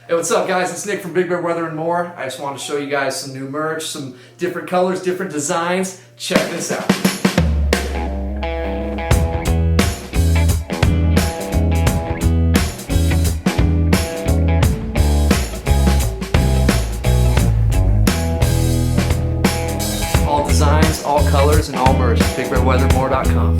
Hey, what's up guys? It's Nick from Big Bear Weather and More. I just want to show you guys some new merch, some different colors, different designs. Check this out. All designs, all colors, and all merch at BigBearWeatherMore.com.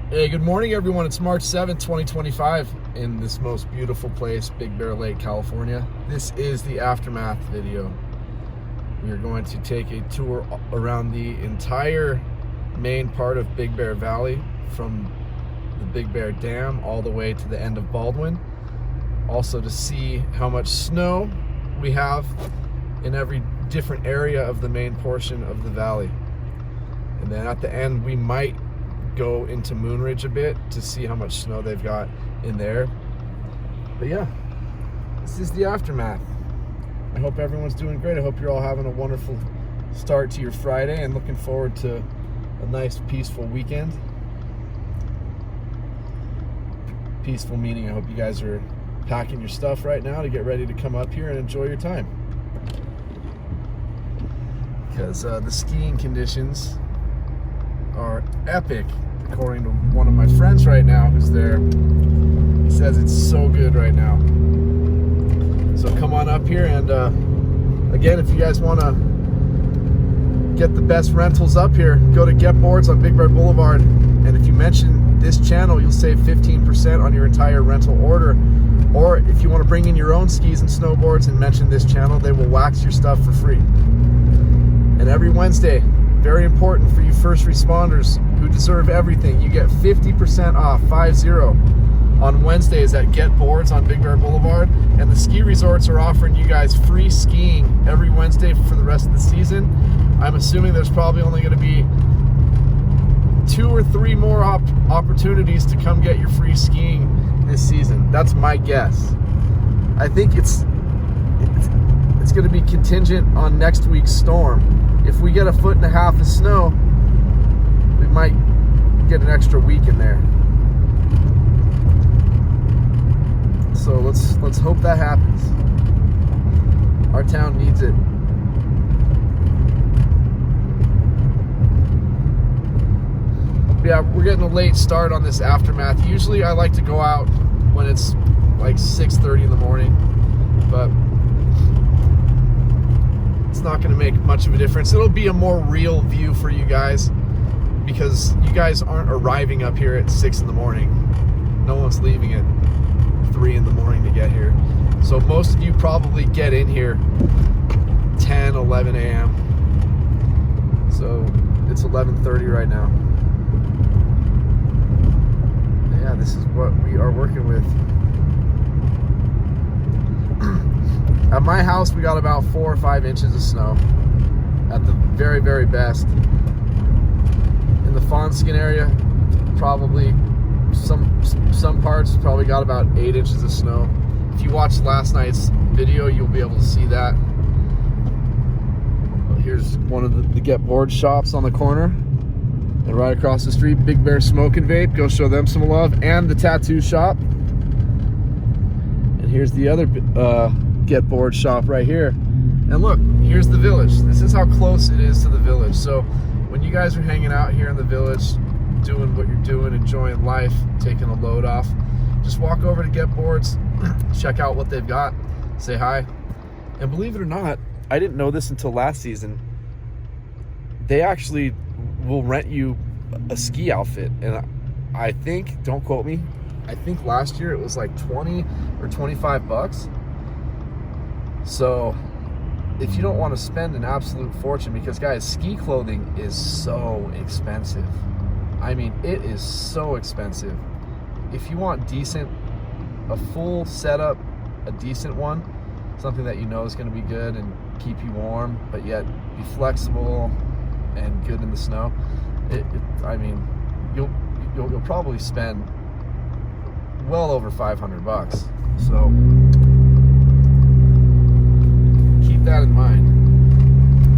Hey, good morning everyone. It's March 7th, 2025 in this most beautiful place, Big Bear Lake, California. This is the aftermath video. We are going to take a tour around the entire main part of Big Bear Valley, from the Big Bear Dam all the way to the end of Baldwin. Also to see how much snow we have in every different area of the main portion of the valley. And then at the end we might go into Moonridge a bit to see how much snow they've got in there. But yeah, this is the aftermath. I hope everyone's doing great. I hope you're all having a wonderful start to your Friday and looking forward to a nice peaceful weekend. Peaceful meaning I hope you guys are packing your stuff right now to get ready to come up here and enjoy your time, because the skiing conditions are epic, according to one of my friends right now who's there. He says it's so good right now. So come on up here, and again, if you guys want to get the best rentals up here, go to Getboards on Big Bear Boulevard, and if you mention this channel, you'll save 15% on your entire rental order. Or if you want to bring in your own skis and snowboards and mention this channel, they will wax your stuff for free. And every Wednesday, very important for you first responders who deserve everything, you get 50% off, 50, on Wednesdays at Getboards on Big Bear Boulevard. And the ski resorts are offering you guys free skiing every Wednesday for the rest of the season. I'm assuming there's probably only going to be 2 or 3 more opportunities to come get your free skiing this season. That's my guess. I think it's going to be contingent on next week's storm. If we get 1.5 feet of snow, we might get an extra week in there. So let's hope that happens. Our town needs it. Yeah, we're getting a late start on this aftermath. Usually I like to go out when it's like 6:30 in the morning, but it's not going to make much of a difference. It'll be a more real view for you guys, because you guys aren't arriving up here at 6 in the morning. No one's leaving at 3 in the morning to get here. So most of you probably get in here 10, 11 a.m. So it's 11:30 right now. Yeah, this is what we are working with. At my house, we got about 4 or 5 inches of snow at the very, very best. In the Fawnskin area, probably some parts probably got about 8 inches of snow. If you watched last night's video, you'll be able to see that. Well, here's one of the Getboards shops on the corner, and right across the street, Big Bear Smoke and Vape. Go show them some love. And the tattoo shop. And here's the other Getboard shop right here. And look, here's the village. This is how close it is to the village. So when you guys are hanging out here in the village, doing what you're doing, enjoying life, taking a load off, just walk over to Getboards, check out what they've got, say hi. And believe it or not, I didn't know this until last season, they actually will rent you a ski outfit. And I think, don't quote me, I think last year it was like 20 or 25 bucks. So if you don't want to spend an absolute fortune, because guys, ski clothing is so expensive. I mean, it is so expensive. If you want a full setup, a decent one, something that you know is going to be good and keep you warm, but yet be flexible and good in the snow, I mean, you'll probably spend well over 500 bucks. So keep that in mind.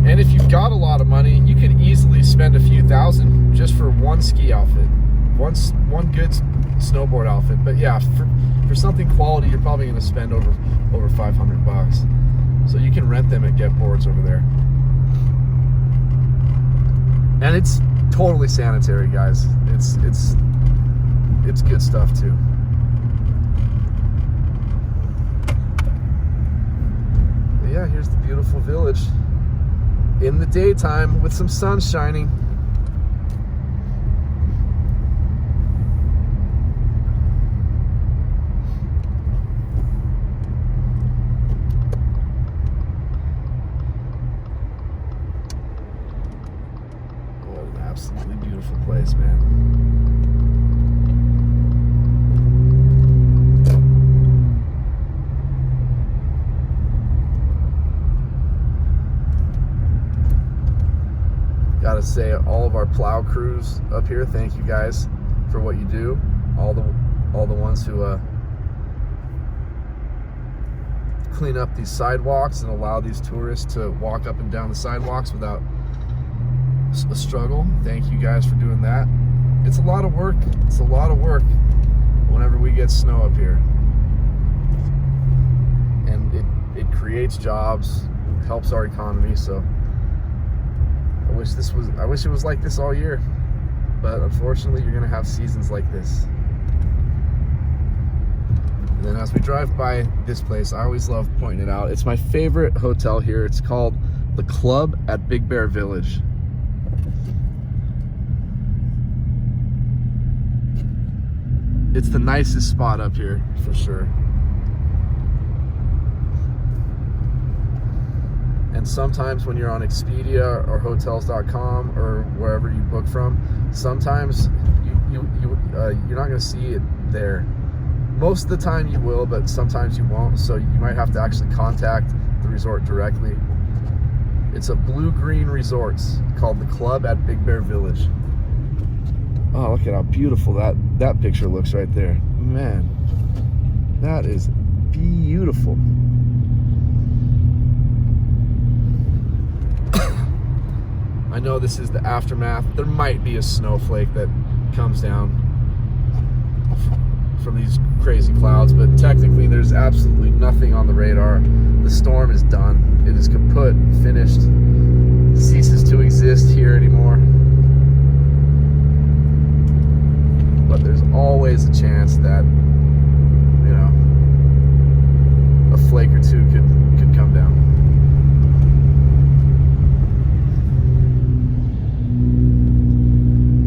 And if you've got a lot of money, you could easily spend a few thousand just for one ski outfit, one good snowboard outfit. But yeah, for something quality, you're probably going to spend over $500. So you can rent them at Getboards over there, and it's totally sanitary, guys. It's good stuff too. But yeah, here's the beautiful village in the daytime with some sun shining. What an absolutely beautiful place, man. Gotta say, all of our plow crews up here, thank you guys for what you do. All the ones who clean up these sidewalks and allow these tourists to walk up and down the sidewalks without a struggle. Thank you guys for doing that. It's a lot of work. It's a lot of work whenever we get snow up here, and it creates jobs, helps our economy. So I wish it was like this all year, but unfortunately you're gonna have seasons like this. And then as we drive by this place, I always love pointing it out. It's my favorite hotel here. It's called The Club at Big Bear Village. It's the nicest spot up here for sure. And sometimes when you're on Expedia or hotels.com or wherever you book from, sometimes you're not going to see it there. Most of the time you will, but sometimes you won't. So you might have to actually contact the resort directly. It's a blue-green resorts called The Club at Big Bear Village. Oh, look at how beautiful that picture looks right there. Man, that is beautiful. I know this is the aftermath. There might be a snowflake that comes down from these crazy clouds, but technically there's absolutely nothing on the radar. The storm is done. It is kaput, finished, ceases to exist here anymore. But there's always a chance that, you know, a flake or two could come down.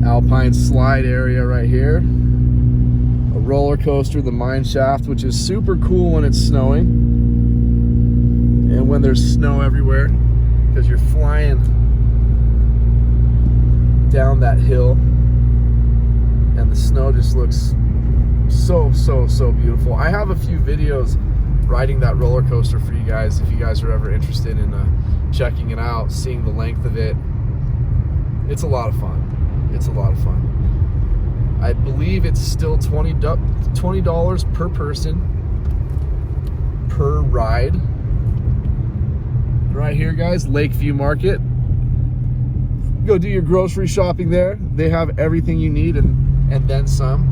Alpine slide area right here. A roller coaster, the mine shaft, which is super cool when it's snowing and when there's snow everywhere, because you're flying down that hill and the snow just looks so beautiful. I have a few videos riding that roller coaster for you guys if you guys are ever interested in checking it out, seeing the length of it. It's a lot of fun. It's a lot of fun. I believe it's still $20 per person per ride. Right here, guys, Lakeview Market. Go do your grocery shopping there. They have everything you need and then some.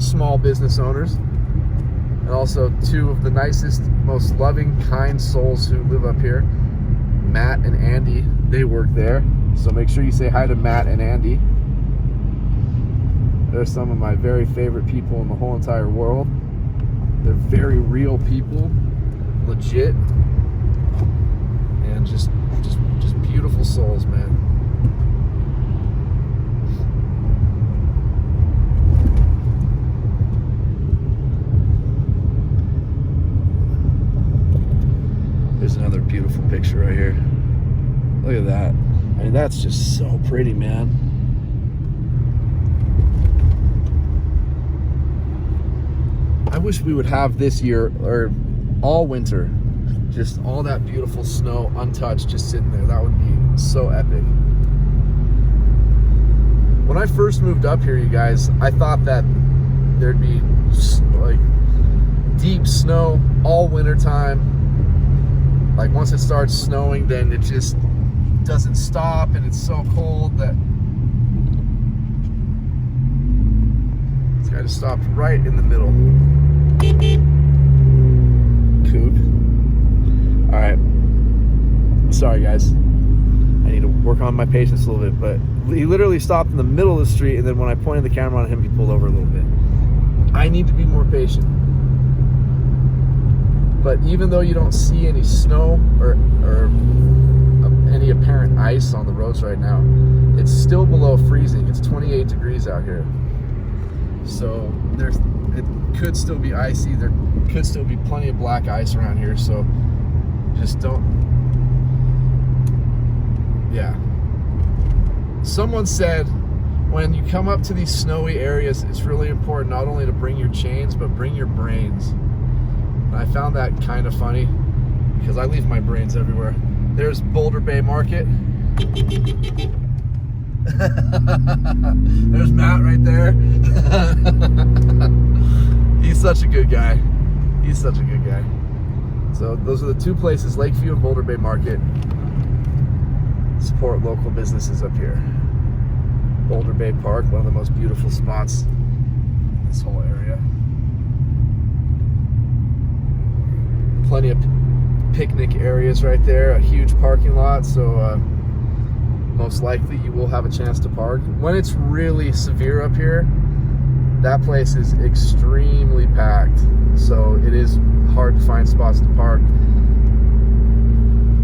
Small business owners. And also two of the nicest, most loving, kind souls who live up here. Matt and Andy, they work there. So make sure you say hi to Matt and Andy. They're some of my very favorite people in the whole entire world. They're very real people, legit, and just beautiful souls, man. There's another beautiful picture right here. Look at that. I mean, that's just so pretty, man. I wish we would have this year, or all winter, just all that beautiful snow untouched, just sitting there. That would be so epic. When I first moved up here, you guys, I thought that there'd be like deep snow all winter time. Like once it starts snowing, then it just doesn't stop, and it's so cold that I just stopped right in the middle. Kook. All right. Sorry, guys. I need to work on my patience a little bit, but he literally stopped in the middle of the street, and then when I pointed the camera on him, he pulled over a little bit. I need to be more patient. But even though you don't see any snow or any apparent ice on the roads right now, it's still below freezing. It's 28 degrees out here. So it could still be icy. There could still be plenty of black ice around here. So just don't. Yeah. Someone said when you come up to these snowy areas, it's really important not only to bring your chains, but bring your brains. And I found that kind of funny because I leave my brains everywhere. There's Boulder Bay Market. There's Matt right there. He's such a good guy. He's such a good guy. So those are the two places, Lakeview and Boulder Bay Market. Support local businesses up here. Boulder Bay Park, one of the most beautiful spots in this whole area. Plenty of picnic areas right there, a huge parking lot, so most likely you will have a chance to park. When it's really severe up here, that place is extremely packed, so it is hard to find spots to park.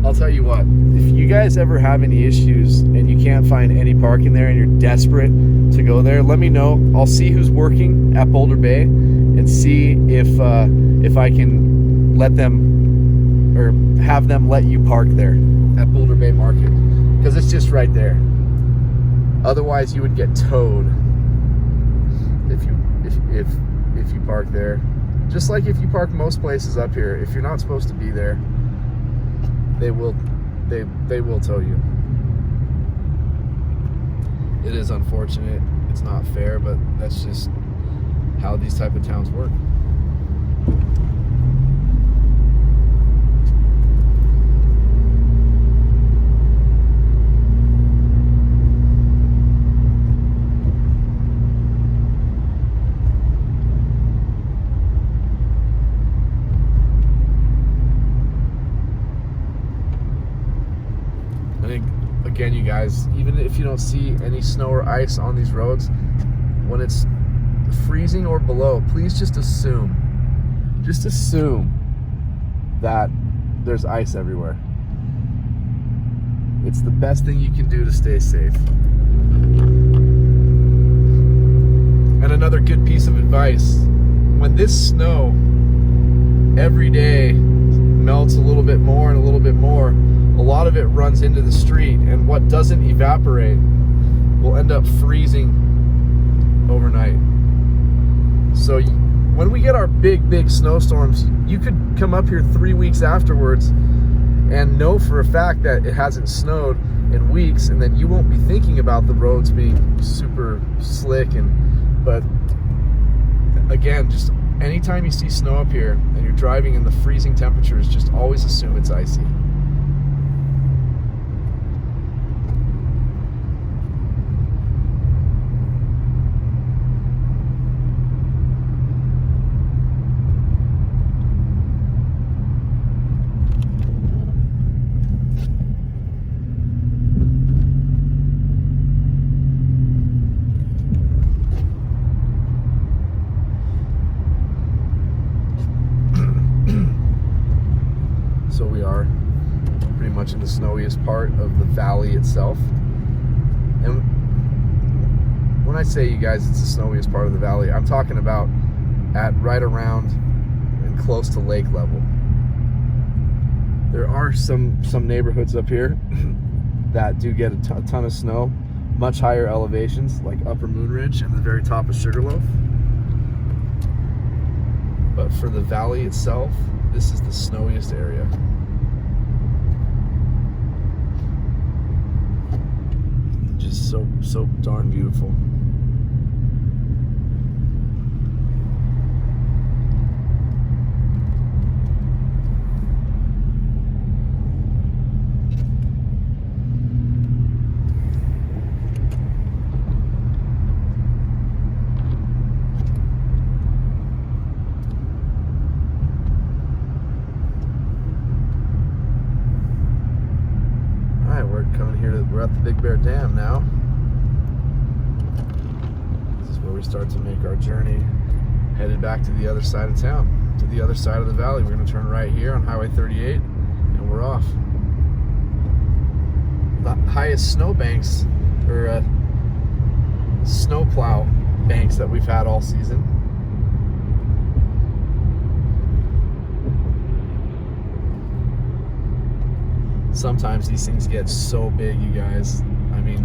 I'll tell you what, if you guys ever have any issues and you can't find any parking there and you're desperate to go there, let me know. I'll see who's working at Boulder Bay and see if I can let them or have them let you park there at Boulder Bay Market, because it's just right there. Otherwise you would get towed if you park there. Just like if you park most places up here, if you're not supposed to be there, they will tow you. It is unfortunate, it's not fair, but that's just how these type of towns work. Again, you guys, even if you don't see any snow or ice on these roads, when it's freezing or below, please just assume that there's ice everywhere. It's the best thing you can do to stay safe. And another good piece of advice, when this snow every day melts a little bit more and a little bit more, a lot of it runs into the street, and what doesn't evaporate will end up freezing overnight. So when we get our big snowstorms, you could come up here 3 weeks afterwards and know for a fact that it hasn't snowed in weeks, and then you won't be thinking about the roads being super slick. But again, just anytime you see snow up here and you're driving in the freezing temperatures, just always assume it's icy. So we are pretty much in the snowiest part of the valley itself. And when I say, you guys, it's the snowiest part of the valley, I'm talking about at right around and close to lake level. There are some neighborhoods up here that do get a ton of snow, much higher elevations like Upper Moon Ridge and the very top of Sugarloaf. But for the valley itself, this is the snowiest area. Just so darn beautiful. Big Bear Dam now. This is where we start to make our journey headed back to the other side of town, to the other side of the valley. We're going to turn right here on Highway 38 and we're off. The highest snow banks, or snow plow banks that we've had all season. Sometimes these things get so big, you guys. I mean,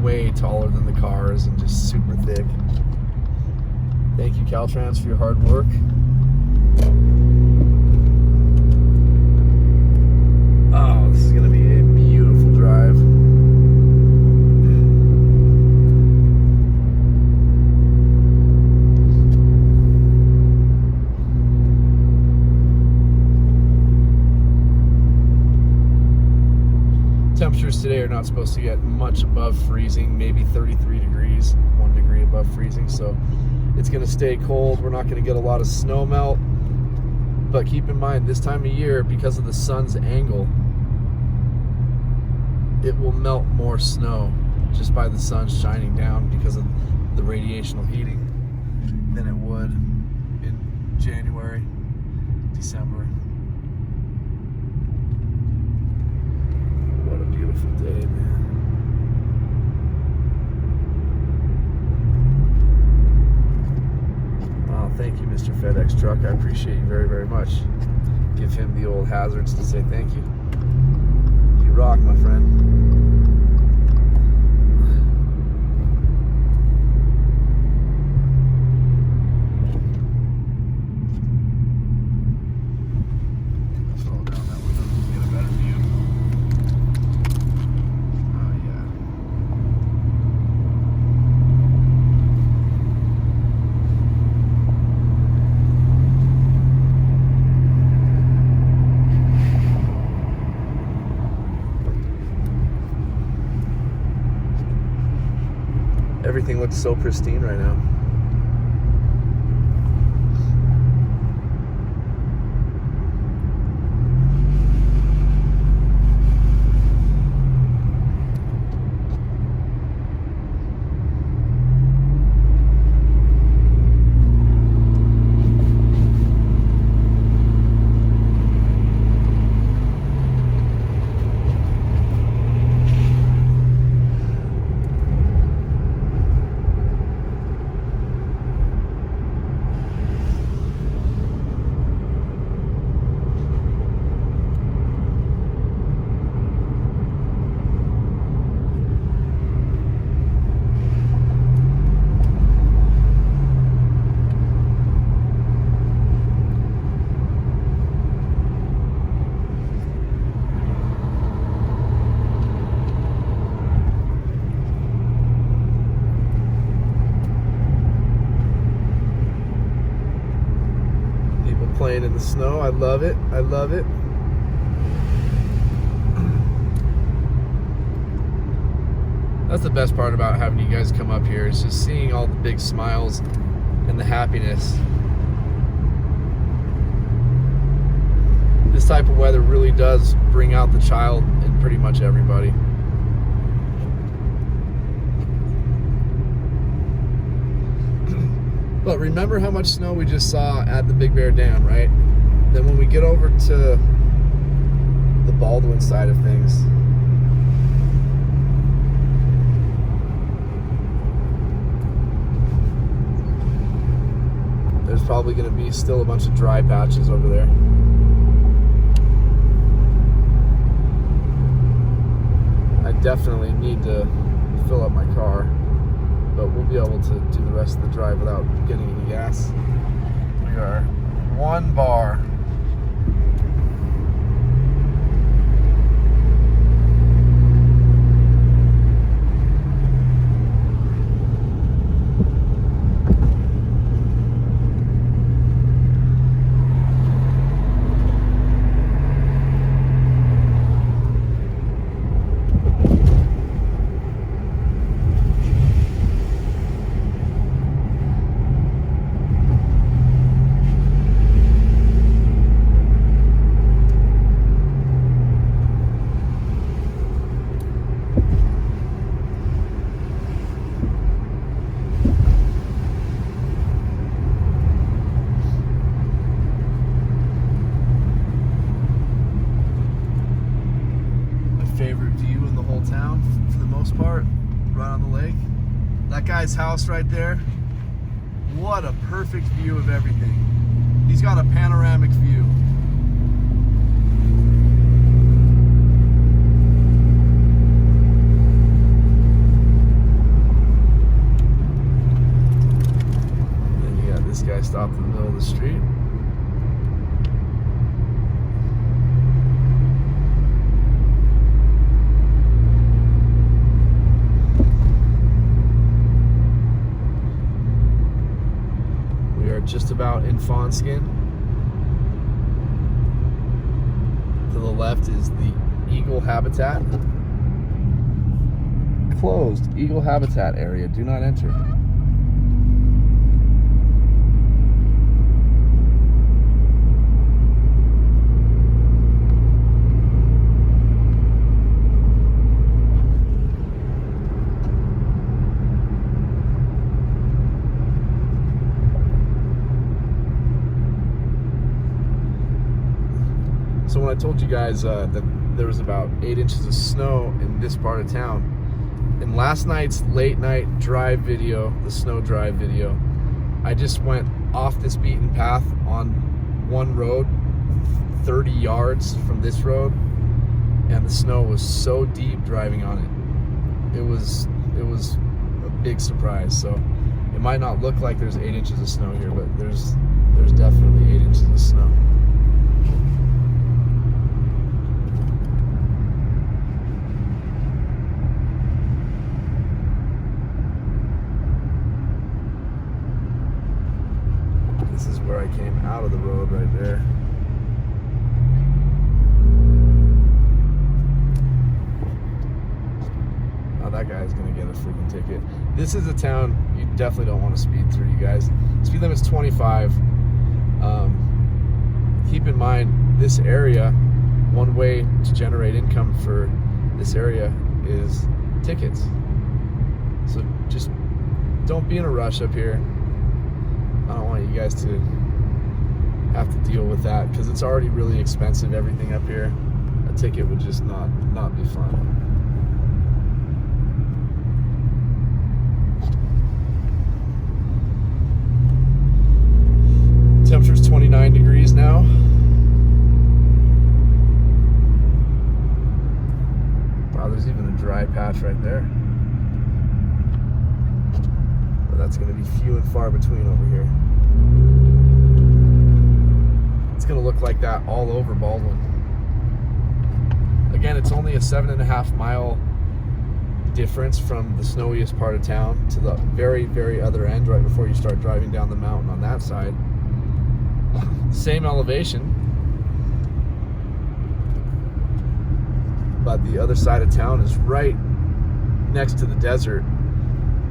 way taller than the cars and just super thick. Thank you, Caltrans, for your hard work. Oh, this is going to be a beautiful drive. Temperatures today are not supposed to get much above freezing, maybe 33 degrees, 1 degree above freezing, so it's going to stay cold. We're not going to get a lot of snow melt, but keep in mind this time of year, because of the sun's angle, it will melt more snow just by the sun shining down because of the radiational heating than it would in January, December. What a beautiful day, man. Oh, thank you, Mr. FedEx truck. I appreciate you very, very much. Give him the old hazards to say thank you. You rock, my friend. Slow down that window to get a better view. Oh, yeah. Everything looks so pristine right now. Playing in the snow. I love it. I love it. That's the best part about having you guys come up here, is just seeing all the big smiles and the happiness. This type of weather really does bring out the child in pretty much everybody. But remember how much snow we just saw at the Big Bear Dam, right? Then when we get over to the Baldwin side of things, there's probably going to be still a bunch of dry patches over there. I definitely need to fill up my car, but we'll be able to do the rest of the drive without getting any gas. We are 1 bar. guy's house right there. What a perfect view of everything. He's got a panoramic view. And you got this guy stopped in the middle of the street. Just about in Fawnskin. To the left is the eagle habitat. Closed eagle habitat area. Do not enter. So when I told you guys that there was about 8 inches of snow in this part of town, in last night's late night drive video, the snow drive video, I just went off this beaten path on one road, 30 yards from this road, and the snow was so deep driving on it. It was a big surprise. So it might not look like there's 8 inches of snow here, but there's definitely 8 inches of snow. This is where I came out of the road right there. Oh, that guy's gonna get a freaking ticket. This is a town you definitely don't want to speed through, you guys. Speed limit's 25. Keep in mind, this area, one way to generate income for this area is tickets. So just don't be in a rush up here. I don't want you guys to have to deal with that because it's already really expensive, everything up here. A ticket would just not be fun. Temperature's 29 degrees now. Wow, there's even a dry patch right there. That's going to be few and far between over here. It's going to look like that all over Baldwin. Again, it's only a 7.5 mile difference from the snowiest part of town to the very, very other end right before you start driving down the mountain on that side. Same elevation, but the other side of town is right next to the desert.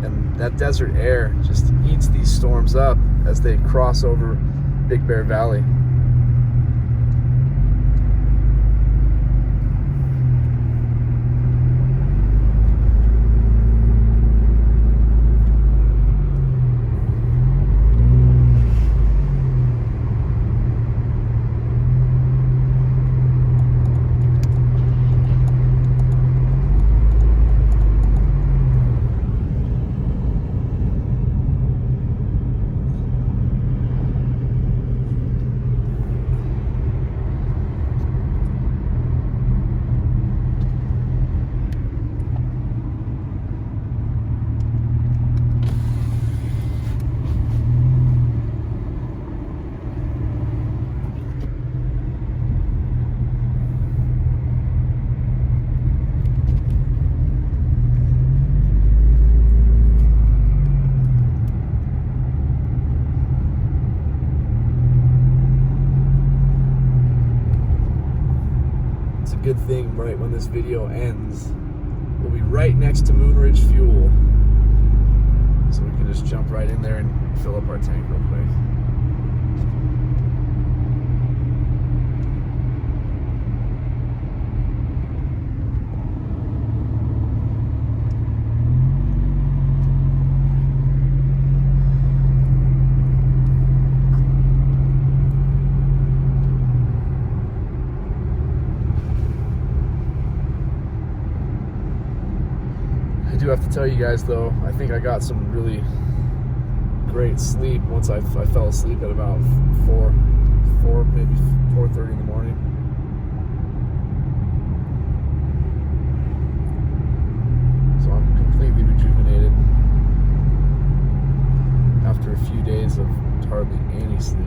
And that desert air just eats these storms up as they cross over Big Bear Valley. Good thing right when this video ends, we'll be right next to Moonridge Fuel, so we can just jump right in there and fill up our tank real quick. I do have to tell you guys though, I think I got some really great sleep once I fell asleep at about 4, maybe 4:30 in the morning. So I'm completely rejuvenated after a few days of hardly any sleep.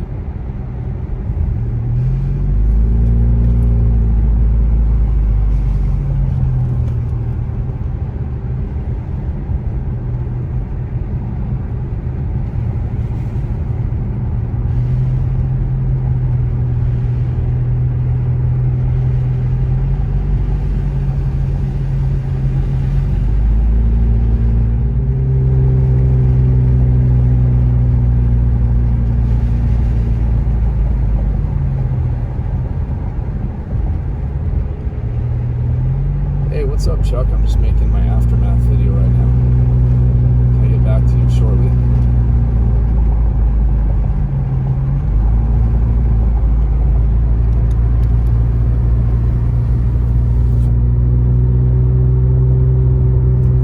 What's up, Chuck? I'm just making my aftermath video right now. I'll get back to you shortly.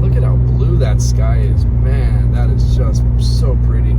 Look at how blue that sky is. Man, that is just so pretty.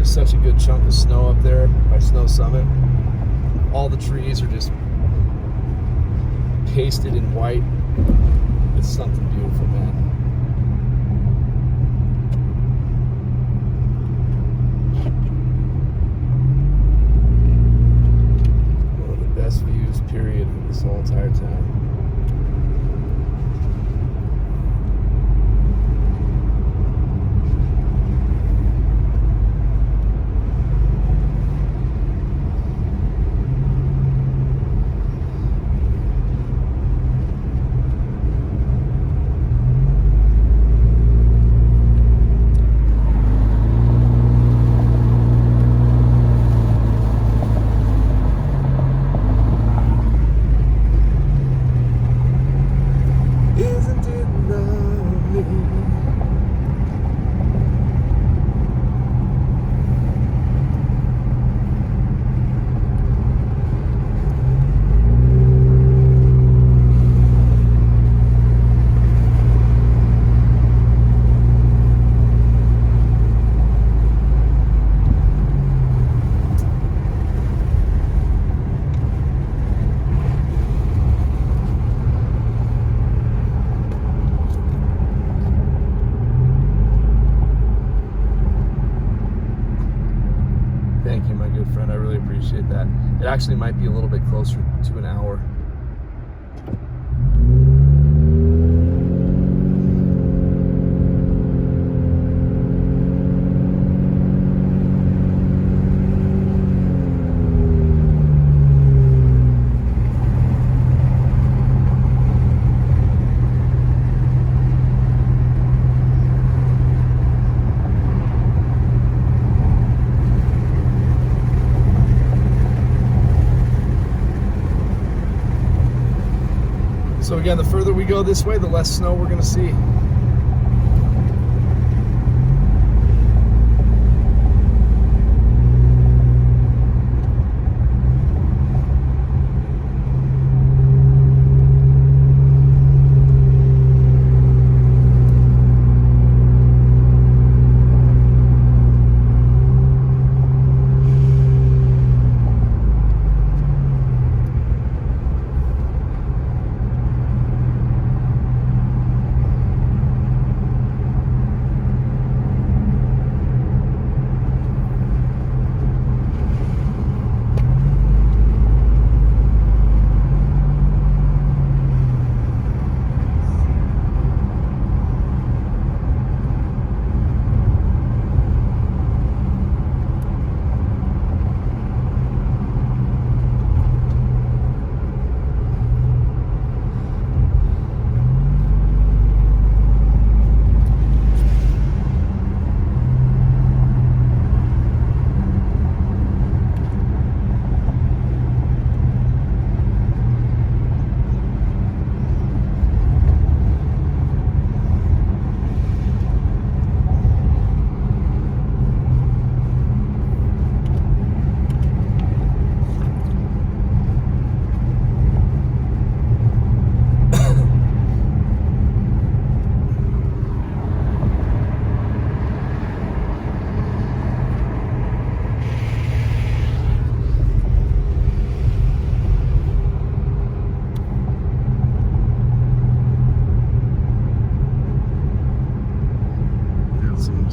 Such a good chunk of snow up there by Snow Summit. All the trees are just pasted in white. It's something beautiful, man. One of the best views, period, this whole entire time. Thank you, my good friend. I really appreciate that. It actually might be a little bit closer to an hour. So again, the further we go this way, the less snow we're going to see.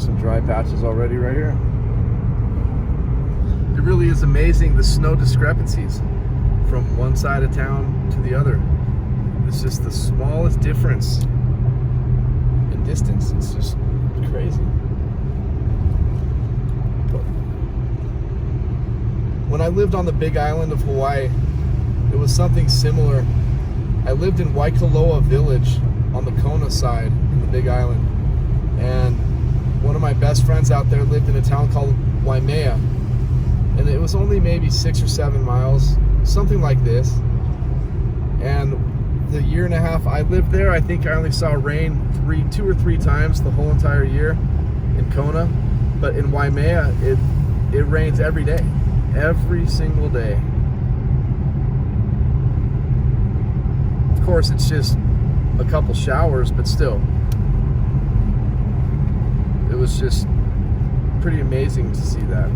some dry patches already right here. It really is amazing the snow discrepancies from one side of town to the other. It's just the smallest difference in distance. It's just crazy. But when I lived on the big island of Hawaii, it was something similar. I lived in Waikoloa Village on the Kona side in the big island. And one of my best friends out there lived in a town called Waimea. And it was only maybe 6 or 7 miles, something like this. And the year and a half I lived there, I think I only saw rain 2 or 3 times the whole entire year in Kona. But in Waimea, it rains every day, every single day. Of course, it's just a couple showers, but still. It was just pretty amazing to see that.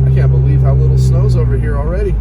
I can't believe how little snow's over here already.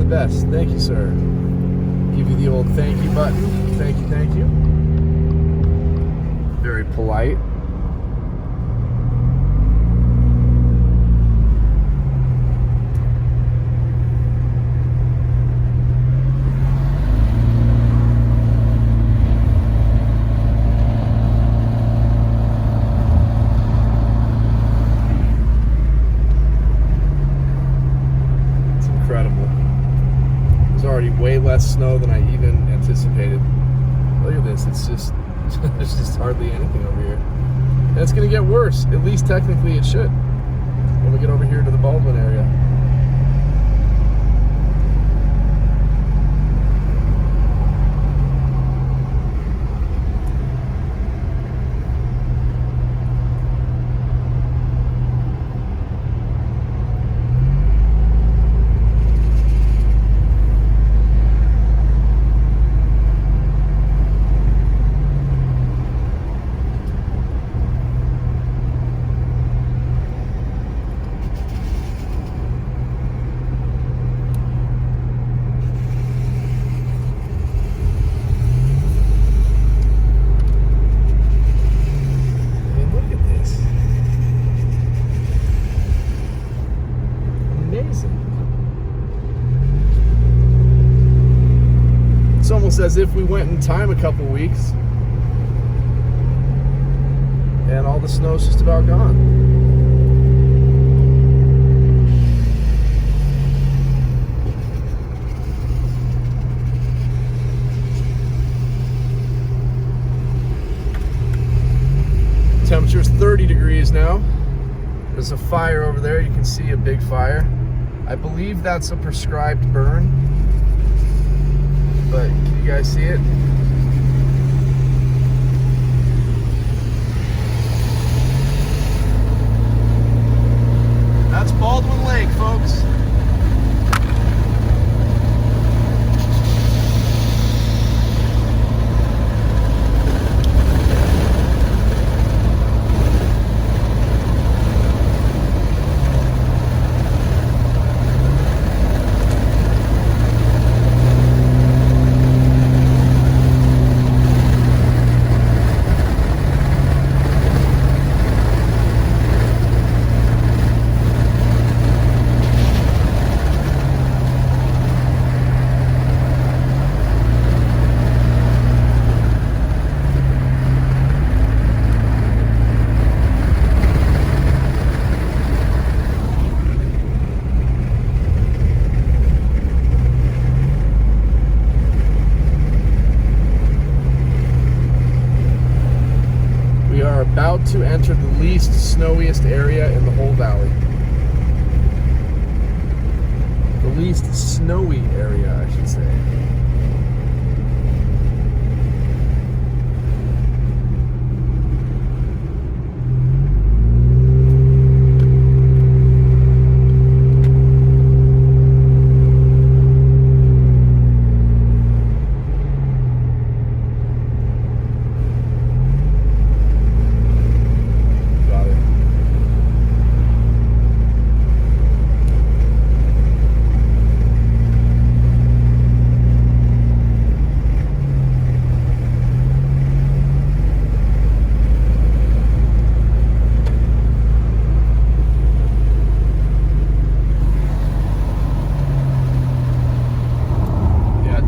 Best. Thank you, sir. Give you the old thank you button. Thank you, thank you. Very polite. It's incredible. Already way less snow than I even anticipated. Look at this, it's just there's just hardly anything over here. And it's gonna get worse. At least technically it should when we get over here to the Baldwin area. It's almost as if we went in time a couple weeks and all the snow's just about gone. Temperature's 30 degrees now. There's a fire over there. You can see a big fire. I believe that's a prescribed burn. But can you guys see it? That's Baldwin Lake, folks. to enter the least snowiest area in the whole valley. The least snowy area, I should say.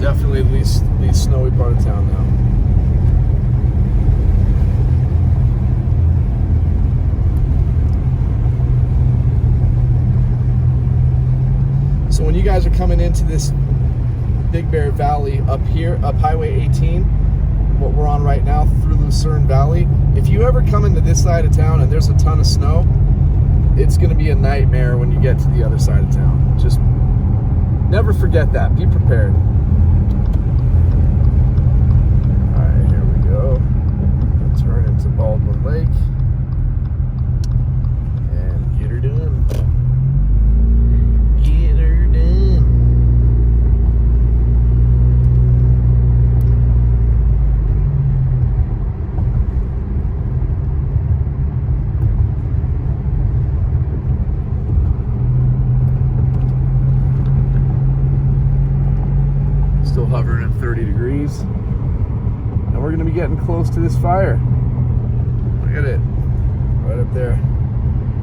Definitely the least snowy part of town now. So when you guys are coming into this Big Bear Valley up here, up Highway 18, what we're on right now through Lucerne Valley, if you ever come into this side of town and there's a ton of snow, it's going to be a nightmare when you get to the other side of town. Just never forget that. Be prepared. Turn into Baldwin Lake and get her done. Get her done. Still hovering at 30 degrees. And we're going to be getting close to this fire. Look at it, right up there.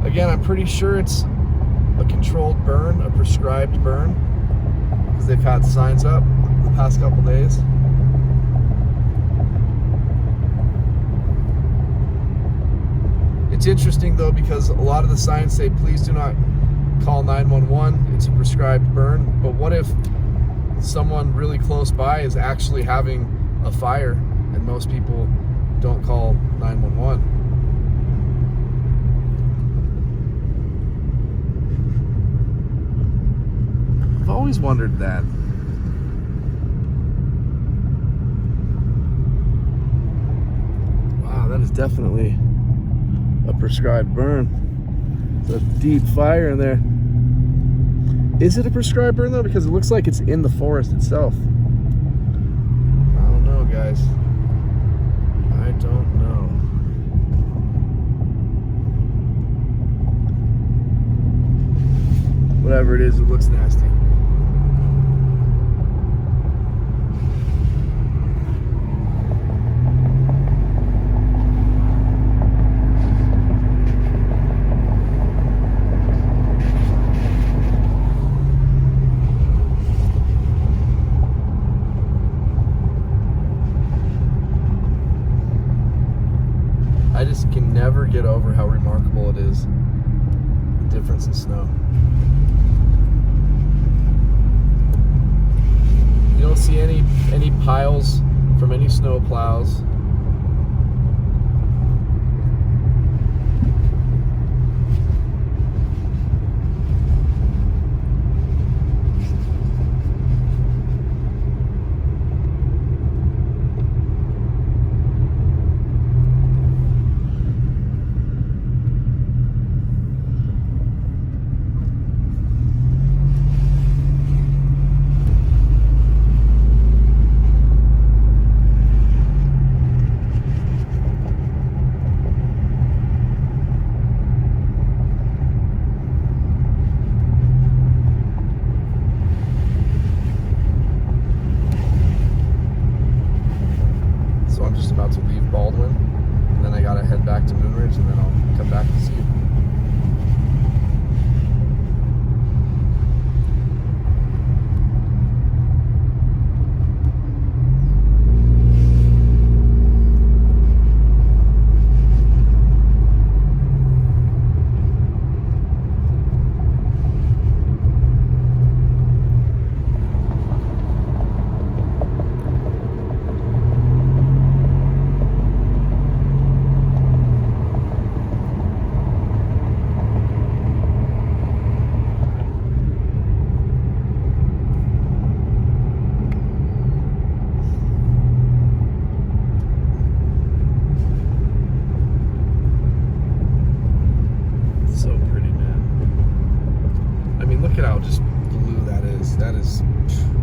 Again, I'm pretty sure it's a controlled burn, a prescribed burn, because they've had signs up the past couple days. It's interesting though, because a lot of the signs say, please do not call 911, it's a prescribed burn. But what if someone really close by is actually having a fire and most people don't call 911? I've always wondered that. Wow, that is definitely a prescribed burn. There's a deep fire in there. Is it a prescribed burn though? Because it looks like it's in the forest itself. I don't know, guys. I don't know. Whatever it is, it looks nasty. I just can never get over how remarkable it is, the difference in snow. You don't see any piles from any snow plows. mean, look at how just blue that is. That is unbelievable.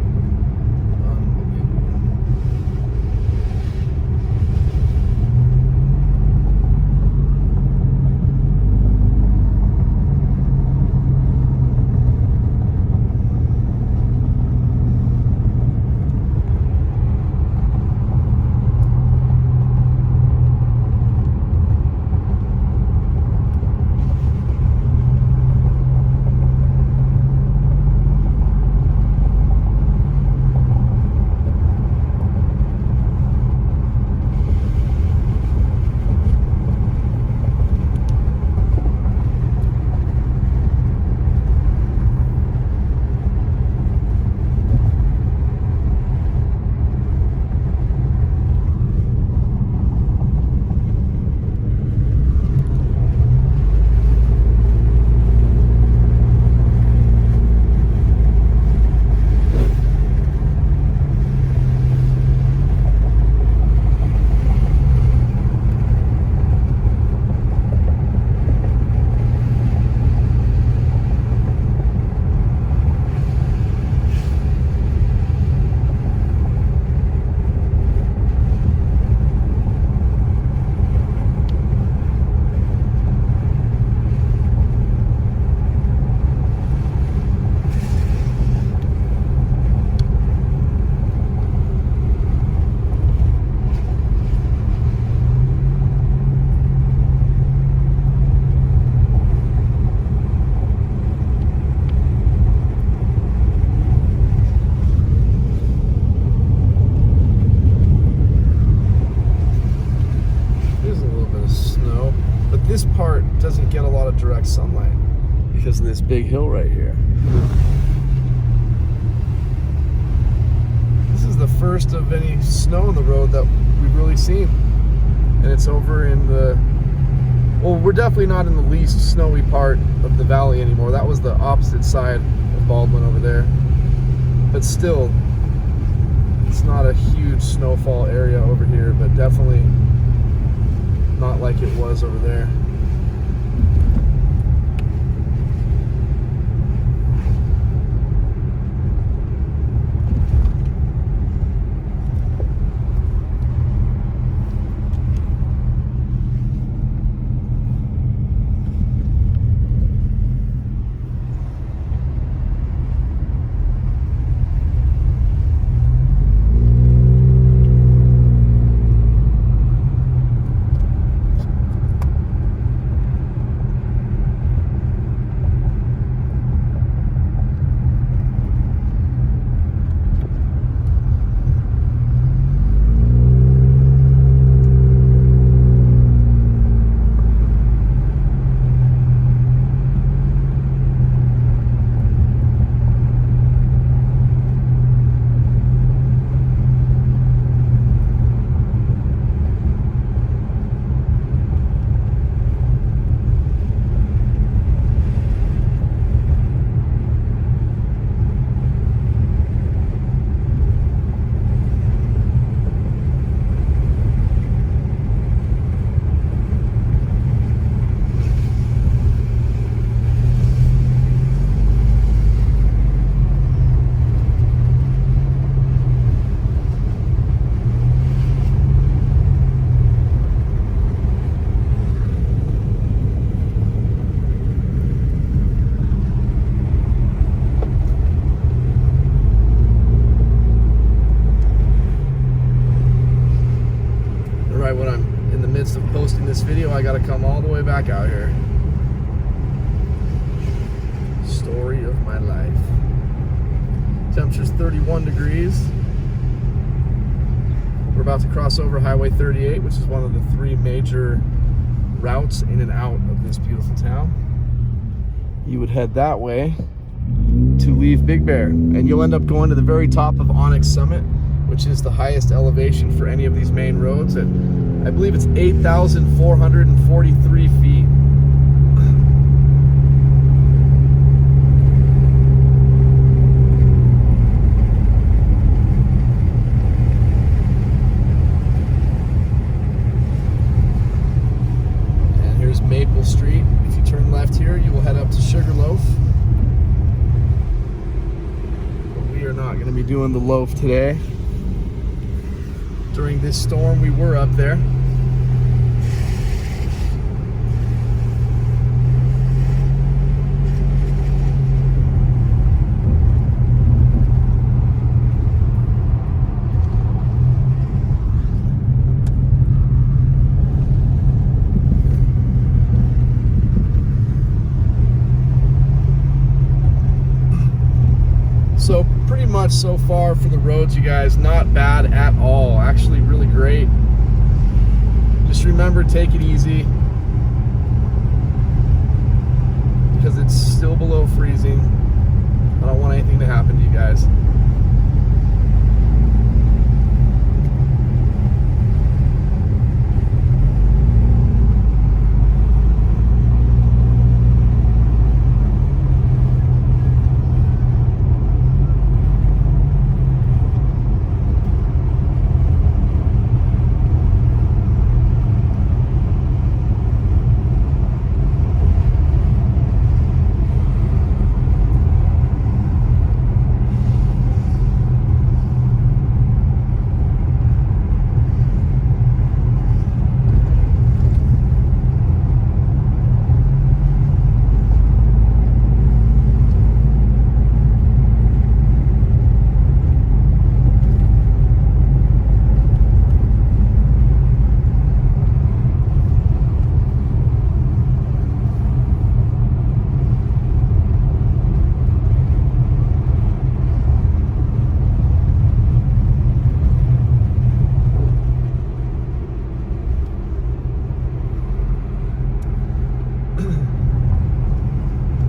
This part doesn't get a lot of direct sunlight because of this big hill right here. This is the first of any snow on the road that we've really seen. And it's over in the, well, we're definitely not in the least snowy part of the valley anymore. That was the opposite side of Baldwin over there. But still, it's not a huge snowfall area over here, but definitely not like it was over there. When I'm in the midst of posting this video, I gotta come all the way back out here. Story of my life. Temperature's 31 degrees. We're about to cross over Highway 38, which is one of the 3 major routes in and out of this beautiful town. You would head that way to leave Big Bear, and you'll end up going to the very top of Onyx Summit, which is the highest elevation for any of these main roads. At, I believe it's 8,443 feet. And here's Maple Street. If you turn left here, you will head up to Sugarloaf. Not gonna be doing the loaf today. During this storm, we were up there. So pretty much so far for the roads, you guys, not bad at all. Actually really great. Just remember, take it easy because it's still below freezing. I don't want anything to happen to you guys.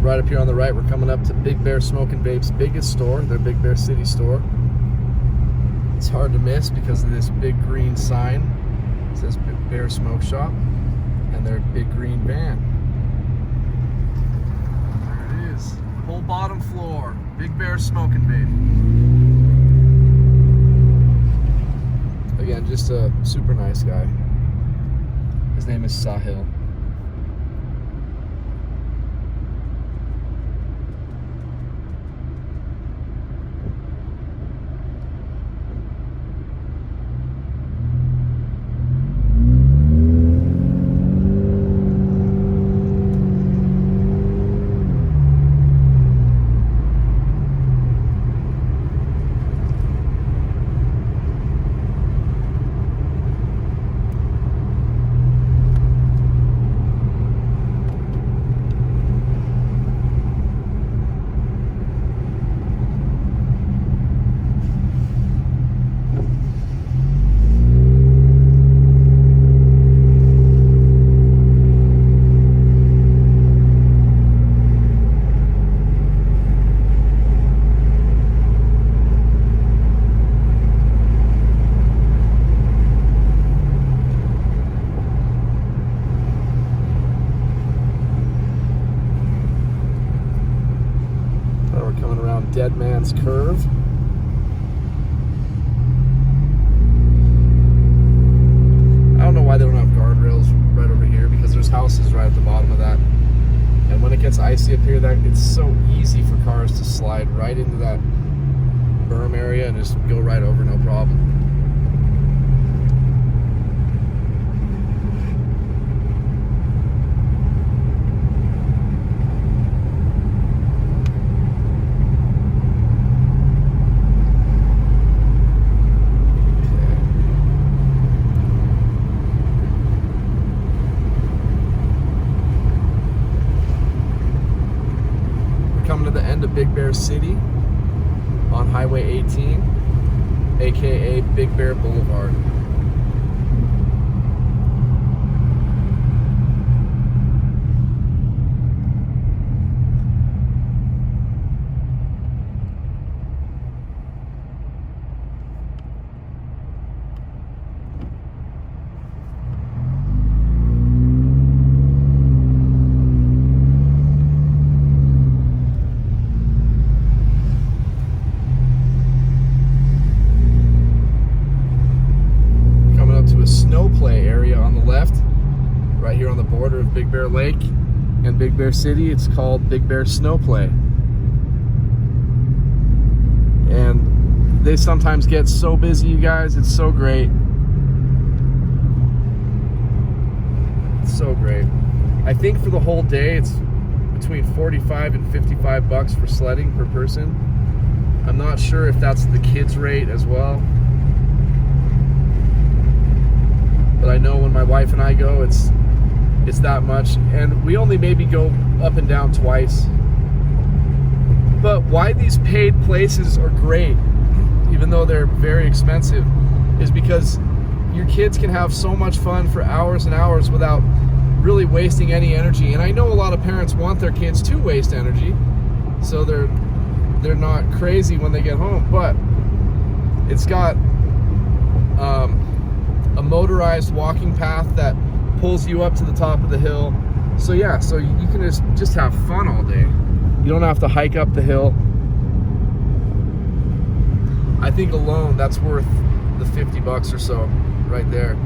Right up here on the right, we're coming up to Big Bear Smoke and Vape's biggest store, their Big Bear City store. It's hard to miss because of this big green sign. It says Big Bear Smoke Shop and their big green van. There it is, whole bottom floor, Big Bear Smoke and Vape. Again, just a super nice guy. His name is Sahil. Dead Man's Curve. I don't know why they don't have guardrails right over here, because there's houses right at the bottom of that. And when it gets icy up here, that it's so easy for cars to slide right into that berm area and just go right over, no problem. Coming to the end of Big Bear City on Highway 18, aka Big Bear Boulevard. Right here on the border of Big Bear Lake and Big Bear City, it's called Big Bear Snow Play. And place sometimes gets so busy, you guys. It's so great. It's so great. I think for the whole day, it's between 45 and 55 bucks for sledding per person. I'm not sure if that's the kids' rate as well. But I know when my wife and I go, it's that much. And we only maybe go up and down twice. But why these paid places are great, even though they're very expensive, is because your kids can have so much fun for hours and hours without really wasting any energy. And I know a lot of parents want their kids to waste energy, so they're not crazy when they get home. But it's got a motorized walking path that pulls you up to the top of the hill. So yeah, so you can just have fun all day. You don't have to hike up the hill. I think alone that's worth the 50 bucks or so right there.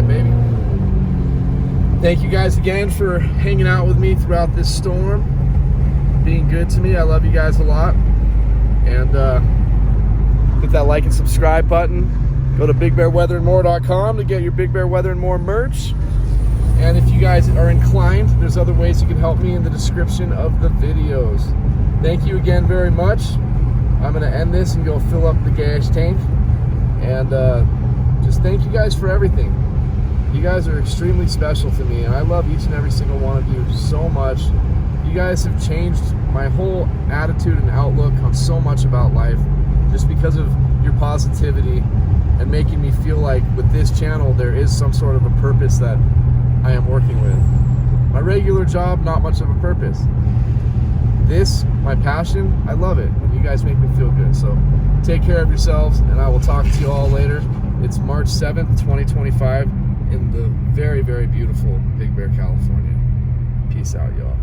Baby. Thank you guys again for hanging out with me throughout this storm, being good to me. I love you guys a lot. And hit that like and subscribe button. Go to bigbearweatherandmore.com to get your Big Bear Weather and More merch. And if you guys are inclined, there's other ways you can help me in the description of the videos. Thank you again very much. I'm going to end this and go fill up the gas tank. And just thank you guys for everything. You guys are extremely special to me, and I love each and every single one of you so much. You guys have changed my whole attitude and outlook on so much about life just because of your positivity and making me feel like with this channel there is some sort of a purpose that I am working with. My regular job, not much of a purpose. This, my passion, I love it, and you guys make me feel good. So take care of yourselves, and I will talk to you all later. It's March 7th, 2025 in the very, very beautiful Big Bear, California. Peace out, y'all.